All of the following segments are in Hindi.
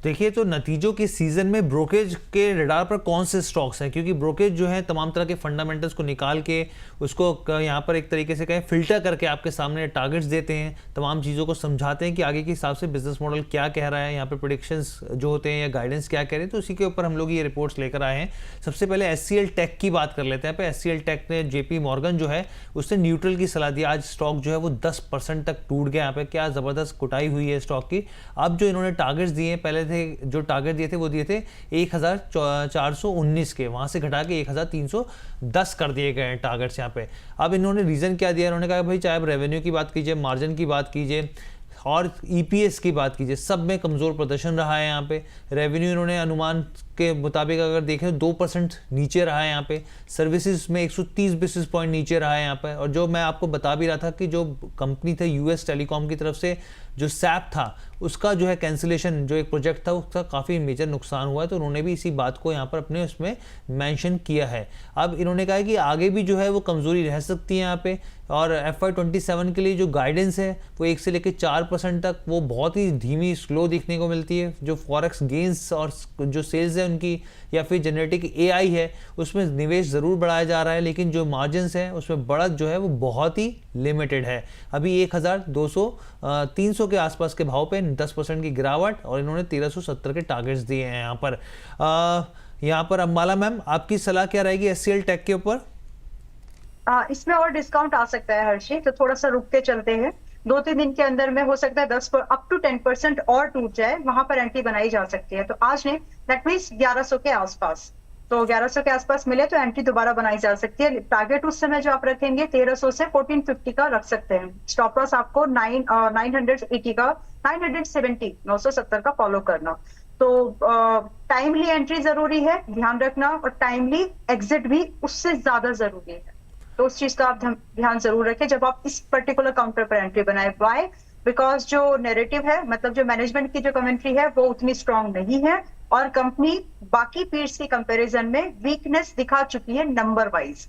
देखिए, तो नतीजों के सीजन में ब्रोकरेज के रडार पर कौन से स्टॉक्स हैं, क्योंकि ब्रोकरेज जो है तमाम तरह के फंडामेंटल्स को निकाल के उसको यहाँ पर एक तरीके से कहें फिल्टर करके आपके सामने टारगेट्स देते हैं, तमाम चीज़ों को समझाते हैं कि आगे के हिसाब से बिजनेस मॉडल क्या कह रहा है, यहाँ पर प्रेडिक्शंस जो होते हैं या गाइडेंस क्या कह रहे हैं, तो उसी के ऊपर हम लोग ये रिपोर्ट्स लेकर आए हैं। सबसे पहले एचसीएल टेक की बात कर लेते हैं। पे एचसीएल टेक ने जेपी मॉर्गन जो है उसने न्यूट्रल की सलाह दी। आज स्टॉक जो है वो 10% तक टूट गया। यहाँ पे क्या ज़बरदस्त कुटाई हुई है स्टॉक की। अब जो इन्होंने टारगेट्स दिए, पहले थे जो टारगेट दिए थे वो दिए थे 1419 के, वहां से घटा के 1310 कर दिए गए हैं टारगेट्स यहाँ पे। अब इन्होंने रीजन क्या दिया, इन्होंने कहा भाई चाहे आप रेवेन्यू की बात कीजिए, मार्जिन की बात कीजिए और ईपीएस की बात कीजिए, सब में कमज़ोर प्रदर्शन रहा है। यहाँ पे रेवेन्यू इन्होंने अनुमान के मुताबिक अगर देखें 2% नीचे रहा है यहाँ पे। सर्विसेज में 130 बेसिस पॉइंट नीचे रहा है यहाँ पे। और जो मैं आपको बता भी रहा था कि जो कंपनी थे यूएस टेलीकॉम की तरफ से जो सैप था उसका जो है कैंसिलेशन, जो एक प्रोजेक्ट था उसका काफ़ी मेजर नुकसान हुआ है, तो उन्होंने भी इसी बात को यहाँ पर अपने उसमें मेंशन किया है। अब इन्होंने कहा है कि आगे भी जो है वो कमज़ोरी रह सकती है यहाँ पे, और FY27 के लिए जो गाइडेंस है वो 1 से लेकर 4% तक वो बहुत ही धीमी स्लो दिखने को मिलती है। जो फॉरेक्स गेंस और जो सेल्स है उनकी या फिर जेनेटिक AI है उसमें निवेश ज़रूर बढ़ाया जा रहा है, लेकिन जो मार्जिन्स है उसमें बढ़त जो है वो बहुत ही लिमिटेड है। अभी 1200-300 के आसपास के भाव पे 10% की गिरावट, और इन्होंने 1370 के टारगेट्स दिए हैं यहाँ पर अंबाला मैम, आपकी सलाह क्या रहेगी एचसीएल टेक के ऊपर? इसमें और डिस्काउंट आ सकता है हर्षी, तो थोड़ा सा रुक के चलते हैं। 2-3 दिन के अंदर में हो सकता है 10 अप टू 10% और टूट जाए, वहां पर एंट्री बनाई जा सकती है। तो आज ने दैट मीन्स 1100 के आसपास, तो 1100 के आसपास मिले तो एंट्री दोबारा बनाई जा सकती है। टारगेट उस समय जो आप रखेंगे 1300 से 1450 का रख सकते हैं। स्टॉप लॉस आपको 980 का 970 का फॉलो करना। तो टाइमली एंट्री जरूरी है, ध्यान रखना, और टाइमली एग्जिट भी उससे ज्यादा जरूरी है। तो उस चीज का आप ध्यान जरूर रखें जब आप इस पर्टिकुलर काउंटर पर एंट्री बनाए। वाई? बिकॉज जो नैरेटिव है, मतलब जो मैनेजमेंट की जो कमेंट्री है वो उतनी स्ट्रांग नहीं है, और कंपनी बाकी पीयर्स की कंपैरिजन में वीकनेस दिखा चुकी है नंबर वाइज।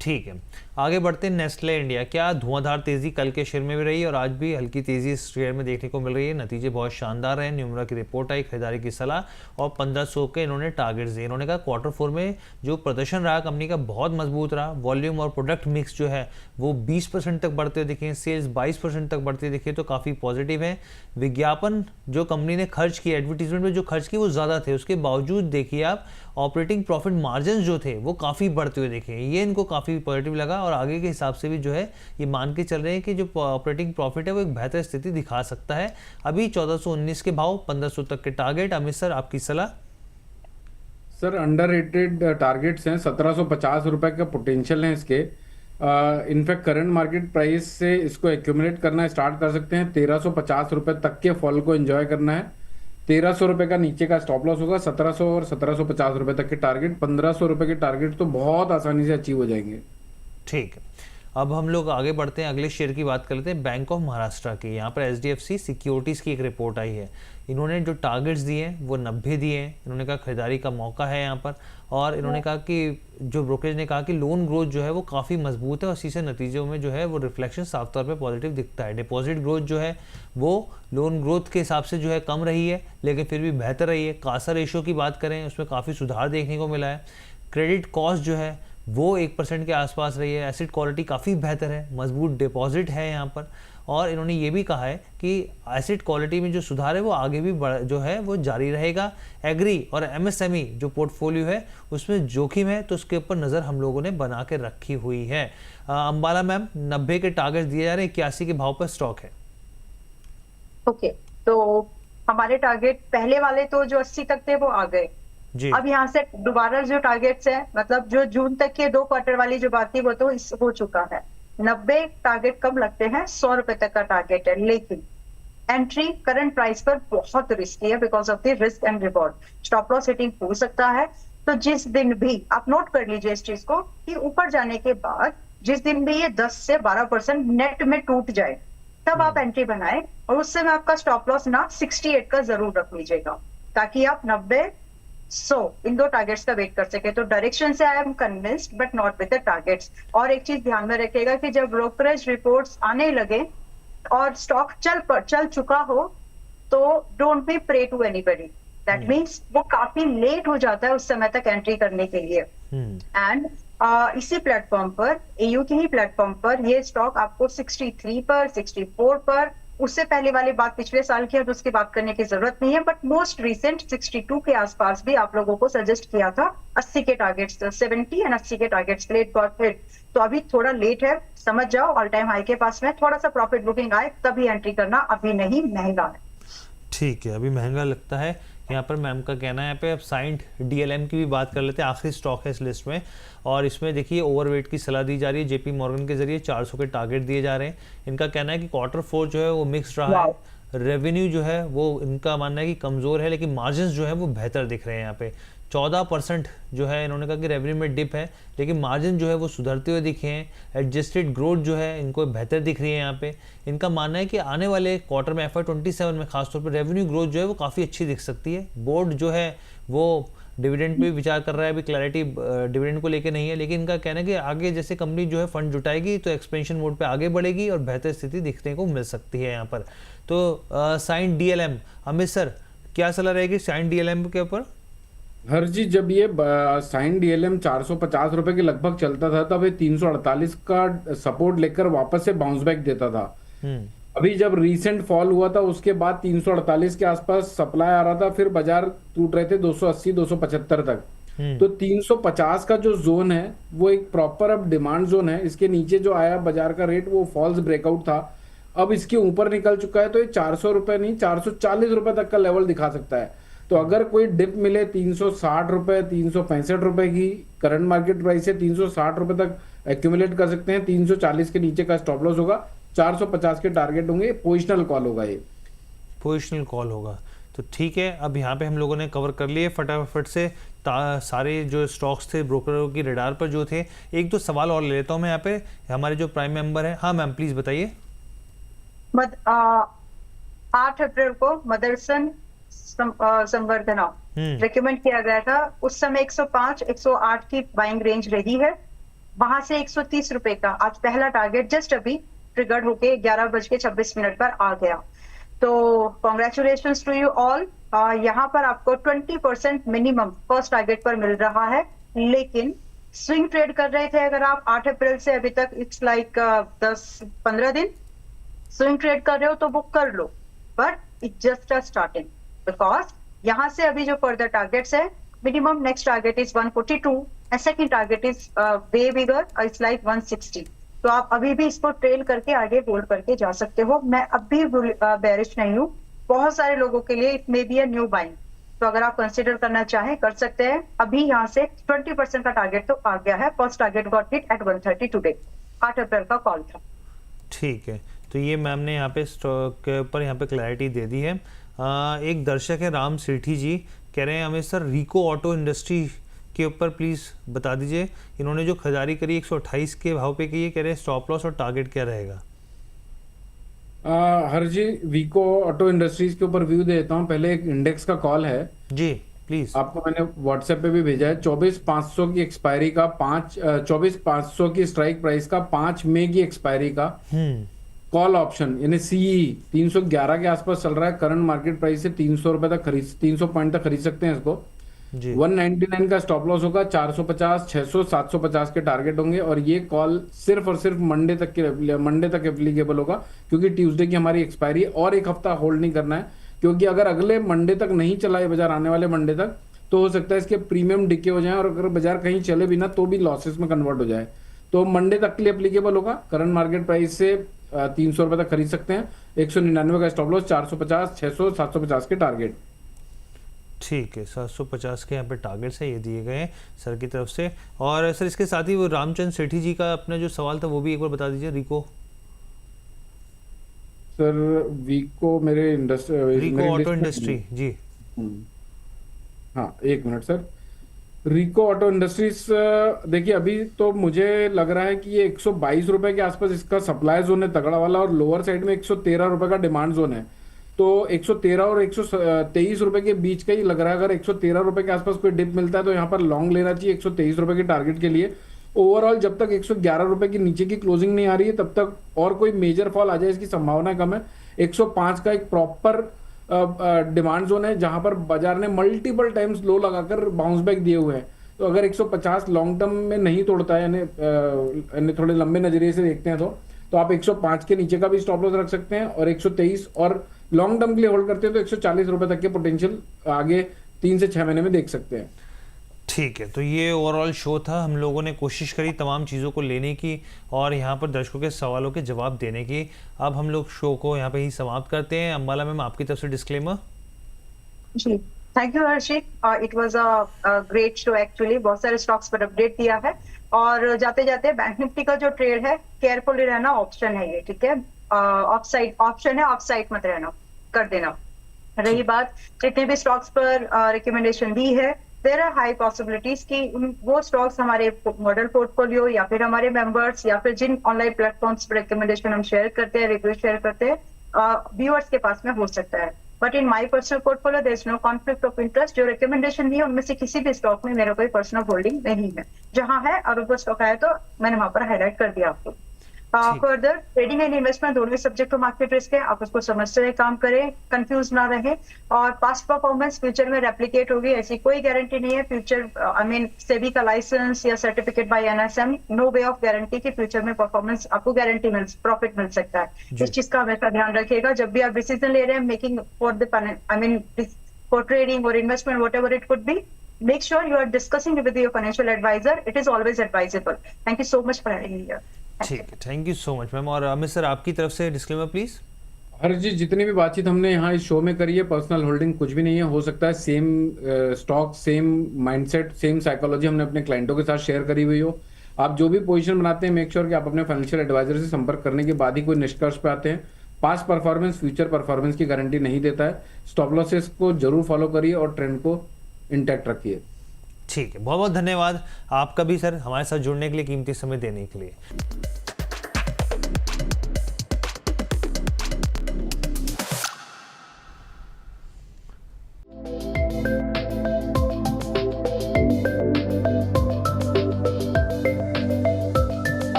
ठीक है, आगे बढ़ते हैं। नेस्ले इंडिया, क्या धुआंधार तेजी कल के शेयर में भी रही और आज भी हल्की तेजी इस शेयर में देखने को मिल रही है। नतीजे बहुत शानदार हैं। न्यूमरा की रिपोर्ट आई, खरीदारी की सलाह और 1500 के इन्होंने टारगेट्स दिए। इन्होंने कहा Q4 में जो प्रदर्शन रहा कंपनी का बहुत मजबूत रहा। वॉल्यूम और प्रोडक्ट मिक्स जो है वो 20% तक बढ़ते हुए दिखे, सेल्स 22% तक बढ़ते दिखे, तो काफ़ी पॉजिटिव है। विज्ञापन जो कंपनी ने खर्च किया, एडवर्टीजमेंट में जो खर्च किए वो ज़्यादा थे, उसके बावजूद देखिए आप ऑपरेटिंग प्रॉफिट मार्जिन जो थे वो काफ़ी बढ़ते हुए दिखे। ये इनको काफ़ी पॉजिटिव लगा, और आगे के हिसाब से भी जो है ये मान के चल रहे हैं कि जो ऑपरेटिंग प्रॉफिट है वो एक बेहतर स्थिति दिखा सकता है। अभी 1419 के भाव, 1500 तक के टारगेट। अमित सर, आपकी सलाह? सर अंडररेटेड टारगेट्स हैं, 1750 रुपए का पोटेंशियल है इसके। इनफैक्ट करंट मार्केट प्राइस से इसको एक्यूमुलेट करना स्टार्ट कर सकते हैं। 1350 रुपए तक के फॉल को एंजॉय करना है। 1300 रुपए का नीचे का स्टॉप लॉस होगा। 1700 और 1750 रुपए तक के टारगेट, 1500 रुपए के टारगेट तो बहुत आसानी से अचीव हो जाएंगे। ठीक है, अब हम लोग आगे बढ़ते हैं, अगले शेयर की बात कर लेते हैं, बैंक ऑफ महाराष्ट्र की। यहाँ पर HDFC सिक्योरिटीज़ की एक रिपोर्ट आई है। इन्होंने जो टारगेट्स दिए हैं वो 90 दिए हैं। इन्होंने कहा खरीदारी का मौका है यहाँ पर, और इन्होंने कहा कि जो ब्रोकरेज ने कहा कि लोन ग्रोथ जो है वो काफ़ी मजबूत है, और इसी से नतीजों में जो है वो रिफ्लेक्शन साफ तौर पे पॉजिटिव दिखता है। डिपॉजिट ग्रोथ जो है वो लोन ग्रोथ के हिसाब से जो है कम रही है, लेकिन फिर भी बेहतर रही है। कासा रेशो की बात करें उसमें काफ़ी सुधार देखने को मिला है। क्रेडिट कॉस्ट जो है वो 1% के आसपास रही है। एसिड क्वालिटी काफ़ी बेहतर है, मजबूत डिपॉजिट है यहाँ पर, और इन्होंने ये भी कहा है कि एसिड क्वालिटी में जो सुधार है वो आगे भी जो है वो जारी रहेगा। एग्री और MSME जो पोर्टफोलियो है उसमें जोखिम है, तो उसके ऊपर नज़र हम लोगों ने बना के रखी हुई है। अंबाला मैम, 90 के टारगेट दिए जा रहे हैं, 81 के भाव पर स्टॉक है। ओके, तो हमारे टारगेट पहले वाले तो जो 80 तक थे वो आ गए। अब यहाँ से दोबारा जो टारगेट्स है, मतलब जो जून तक के 2 क्वार्टर वाली जो बात थी वो तो हो चुका है। 90 टारगेट कब लगते हैं? 100 रुपए तक का टारगेट है, लेकिन एंट्री करंट प्राइस पर बहुत रिस्की है because of the risk and reward. Stop loss hitting हो सकता है। तो जिस दिन भी आप नोट कर लीजिए इस चीज को कि ऊपर जाने के बाद जिस दिन भी ये 10 से 12% नेट में टूट जाए तब आप एंट्री बनाए, और उस समय आपका स्टॉप लॉस ना 68 का जरूर रख लीजिएगा, ताकि आप 90 इन 2 टारगेट्स का वेट कर सके। तो डायरेक्शन से I am convinced but not with the targets. और एक चीज ध्यान में रखिएगा कि जब ब्रोकरेज रिपोर्ट्स आने लगे और स्टॉक चल चुका हो तो don't be prey to anybody, that means वो काफी लेट हो जाता है उस समय तक एंट्री करने के लिए। एंड इसी प्लेटफॉर्म पर, एयू के ही प्लेटफॉर्म पर ये स्टॉक आपको 63 पर, 64 पर, उससे पहले वाली बात पिछले साल की है तो उसकी बात करने की जरूरत नहीं है, बट मोस्ट रिसेंट 62 के आसपास भी आप लोगों को सजेस्ट किया था 80 के टारगेट्स, 70 एंड 80 के टारगेट्स के लिए गॉट हिट। तो अभी थोड़ा लेट है, समझ जाओ, ऑल टाइम हाई के पास में थोड़ा सा प्रॉफिट बुकिंग आए तभी एंट्री करना, अभी नहीं, महंगा है। ठीक है, अभी महंगा लगता है। यहाँ पर मैम का कहना है, यहाँ पे अब साइंट डीएलएम की भी बात कर लेते हैं, आखिरी स्टॉक है इस लिस्ट में। और इसमें देखिए ओवरवेट की सलाह दी जा रही है, जेपी मॉर्गन के जरिए 400 के टारगेट दिए जा रहे हैं। इनका कहना है कि Q4 जो है वो मिक्स रहा है, रेवेन्यू जो है वो इनका मानना है कि कमज़ोर है, लेकिन मार्जिन जो है वो बेहतर दिख रहे हैं। यहाँ पे 14% जो है इन्होंने कहा कि रेवेन्यू में डिप है, लेकिन मार्जिन जो है वो सुधरते हुए दिखे हैं। एडजस्टेड ग्रोथ जो है इनको बेहतर दिख रही है। यहाँ पे इनका मानना है कि आने वाले क्वार्टर में FY27 में खासतौर पर रेवेन्यू ग्रोथ जो है वो काफ़ी अच्छी दिख सकती है। बोर्ड जो है वो डिविडेंड पे विचार कर रहा है, अभी क्लैरिटी डिविडेंड को लेके नहीं है, लेकिन इनका कहना है कि आगे जैसे कंपनी जो है फंड जुटाएगी तो एक्सपेंशन मोड पे आगे बढ़ेगी और बेहतर स्थिति दिखने को मिल सकती है यहाँ पर। तो साइंट डीएलएम, अमित सर क्या सलाह रहेगी साइंट डीएलएम के ऊपर? हर जी, जब ये साइन डीएलएम 450 रुपए के लगभग चलता था तब ये 348 का सपोर्ट लेकर वापस से बाउंस बैक देता था। अभी जब रीसेंट फॉल हुआ था उसके बाद 348 के आसपास सप्लाई आ रहा था, फिर बाजार टूट रहे थे 280 275 तक। तो 350 का जो जोन है वो एक प्रॉपर अब डिमांड जोन है। इसके नीचे जो आया बाजार का रेट वो फॉल्स ब्रेकआउट था, अब इसके ऊपर निकल चुका है, तो ये 400 रुपए नहीं 440 रुपए तक का लेवल दिखा सकता है। तो अगर कोई डिप मिले 360 रुपए 365 रुपए की करंट मार्केट प्राइस है, 360 रुपए तक एक्यूमुलेट कर सकते हैं। 340 के नीचे का स्टॉप लॉस होगा, 450 के टारगेट होंगे, पोजिशनल कॉल होगा, ये पोजिशनल कॉल होगा। तो ठीक है, अब यहाँ पे हम लोगों ने कवर कर लिए फटाफट से सारे जो स्टॉक्स थे ब्रोकरों की रडार पर जो थे। एक दो सवाल और ले लेता हूँ मैं यहाँ पे, हमारे जो प्राइम मेंबर है। हाँ मैम प्लीज बताइए। 8 अप्रैल को मदरसन संवर्धना रिकमेंड किया गया था, उस समय 105 108 की बाइंग रेंज रही है, वहां से 130 रुपए का आज पहला टारगेट जस्ट अभी ट्रिगर्ड होके 11:26 पर आ गया। तो कॉन्ग्रेचुलेशंस टू यू ऑल। यहाँ पर आपको 20% मिनिमम फर्स्ट टारगेट पर मिल रहा है, लेकिन स्विंग ट्रेड कर रहे थे अगर आप 8 अप्रैल से अभी तक, इट्स लाइक 10-15 दिन स्विंग ट्रेड कर रहे हो तो बुक कर लो, but it just a starting, because यहाँ से अभी जो फर्दर टारगेट्स है, minimum next target is 142 and second target is way bigger, it's like 160। तो आप अभी भी इसको ट्रेल करके आगे होल्ड करके जा सकते हो। मैं अभी बेरिश नहीं हूँ, बहुत सारे लोगों के लिए it may be a new buying, तो अगर आप कंसिडर करना चाहें कर सकते हैं। अभी यहाँ से 20% का टारगेट तो आ गया है, first target got hit eight 130 today, 8 अप्रैल का कॉल था। ठीक है, तो ये मैम ने यहाँ पे स्टॉक के ऊपर यहाँ पे क्लैरिटी दे दी है। एक दर्शक है राम सेठी जी, कह रहे हैं हमें सर रिको ऑटो इंडस्ट्री के ऊपर प्लीज़ बता दीजिए, इन्होंने जो खरीदारी करी 128 के भाव पे की है, कह रहे हैं स्टॉप लॉस और टारगेट क्या रहेगा? हर जी, वीको ऑटो इंडस्ट्रीज के ऊपर व्यू देता हूँ। पहले एक इंडेक्स का कॉल है जी प्लीज, आपको मैंने व्हाट्सएप पे भी भेजा है। 24,500 की एक्सपायरी का 24,500 की स्ट्राइक प्राइस का 5 मई की एक्सपायरी का कॉल ऑप्शन, यानी सीई 311 के आसपास चल रहा है। करंट मार्केट प्राइस से 300 रुपए तक 300 पॉइंट तक खरीद सकते हैं इसको। 199 का स्टॉप लॉस होगा, 450 600 750 के टारगेट होंगे, और ये कॉल सिर्फ और सिर्फ मंडे तक एप्लीकेबल होगा, क्योंकि ट्यूसडे की हमारी एक्सपायरी, और एक हफ्ता होल्ड नहीं करना है, क्योंकि अगर अगले मंडे तक नहीं चला ये बाजार, आने वाले मंडे तक, तो हो सकता है इसके प्रीमियम डिके हो जाए, और अगर बाजार कहीं चले भी ना तो भी लॉसेस में कन्वर्ट हो जाए। तो मंडे तक के लिए एप्लीकेबल होगा। करंट मार्केट प्राइस से 300 रुपए तक खरीद सकते हैं। 199 का स्टॉप लॉस, 450 600 750 के टारगेट। ठीक है, 750 के यहाँ पे टारगेट्स है, ये दिए गए हैं सर की तरफ से। और सर इसके साथ ही वो रामचंद्र सेठी जी का अपना जो सवाल था वो भी एक बार बता दीजिए। रिको सर, वीको मेरे रिको ऑटो इंडस्ट्री जी। हाँ, एक मिनट सर। रिको ऑटो इंडस्ट्रीज, देखिए अभी तो मुझे लग रहा है कि ये 122 रुपए के आसपास इसका सप्लाई जोन है तगड़ा वाला, और लोअर साइड में 113 रुपए का डिमांड जोन है। तो 113 और 123 रुपए के बीच का ही लग रहा है। अगर 113 रुपए के आसपास कोई डिप मिलता है तो यहाँ पर लॉन्ग लेना चाहिए 123 रुपए के टारगेट के लिए। ओवरऑल जब तक 111 रुपए की नीचे की क्लोजिंग नहीं आ रही है तब तक, और कोई मेजर फॉल आ जाए इसकी संभावना कम है। 105 का एक प्रॉपर डिमांड जोन है जहां पर बाजार ने मल्टीपल टाइम्स लो लगाकर बाउंस बैक दिए हुए हैं। तो अगर 150 लॉन्ग टर्म में नहीं तोड़ता है, यानी थोड़े लंबे नजरिए से देखते हैं तो आप 105 के नीचे का भी स्टॉप लॉस रख सकते हैं, और 123, और लॉन्ग टर्म के लिए होल्ड करते हैं तो 140 रुपए तक के पोटेंशियल आगे 3 से 6 महीने में देख सकते हैं। ठीक है, तो ये ओवरऑल शो था। हम लोगों ने कोशिश करी तमाम चीज़ों को लेने की और यहाँ पर दर्शकों के सवालों के जवाब देने की। अब हम लोग शो को यहाँ पे ही समाप्त करते हैं। अंबाला मैम, आपकी तरफ से डिस्क्लेमर। जी, thank you Harshit. It was a great show actually. बहुत सारे स्टॉक्स पर अपडेट दिया है, और जाते जाते बैंक निफ्टी का जो ट्रेड है, केयरफुली रहना, ऑप्शन है ये, ठीक है। ऑफ साइड ऑप्शन है, ऑफ साइड मत रहना, कर देना। रही बात जितने भी स्टॉक्स पर रिकमेंडेशन दी है, देयर आर हाई पॉसिबिलिटीज कि वो स्टॉक्स हमारे मॉडल पोर्टफोलियो या फिर हमारे मेंबर्स या फिर जिन ऑनलाइन प्लेटफॉर्म्स पर रिकमेंडेशन हम शेयर करते हैं, रिव्यू शेयर करते हैं, व्यूअर्स के पास में हो सकता है। But in my personal portfolio there is no conflict of interest. जो रिकमेंडेशन दी है उनमें से किसी भी स्टॉक में मेरा कोई पर्सनल होल्डिंग नहीं है। जहां है और ऊपर स्टॉक आया तो मैंने वहां पर हाईलाइट कर दिया आपको। फर्दर ट्रेडिंग एंड इन्वेस्टमेंट दोनों सब्जेक्ट टू मार्केट रिस्क है, आप उसको समझते हुए काम करें, कंफ्यूज ना रहे। और पास्ट परफॉर्मेंस फ्यूचर में रेप्लिकेट होगी ऐसी कोई गारंटी नहीं है। फ्यूचर सेबी का लाइसेंस या certificate by NSM, no way of guarantee कि फ्यूचर में परफॉर्मेंस आपको गारंटी प्रॉफिट मिल सकता है। इस चीज का हमेशा ध्यान रखिएगा जब भी आप डिसीजन ले रहे हैं, making for the for trading और investment, whatever it could be. Make sure you are discussing with your financial advisor. It is always advisable. Thank you so much for having me here. ठीक है, thank you so much ma'am. और अमित सर, आपकी तरफ से डिस्क्लेमर प्लीज। हर जी, जितनी भी बातचीत हमने यहाँ इस शो में करी है, पर्सनल होल्डिंग कुछ भी नहीं है। हो सकता है same stock, same mindset, same psychology हमने अपने क्लाइंटों के साथ शेयर करी हुई हो। आप जो भी पोजीशन बनाते हैं, मेक श्योर कि आप अपने फाइनेंशियल एडवाइजर से संपर्क करने के बाद ही कोई निष्कर्ष पे आते हैं। पास्ट परफॉर्मेंस फ्यूचर परफॉर्मेंस की गारंटी नहीं देता है। स्टॉप लॉसेस को जरूर फॉलो करिए और ट्रेंड को इंटैक्ट रखिए। ठीक है, बहुत बहुत धन्यवाद आपका भी सर, हमारे साथ जुड़ने के लिए, कीमती समय देने के लिए।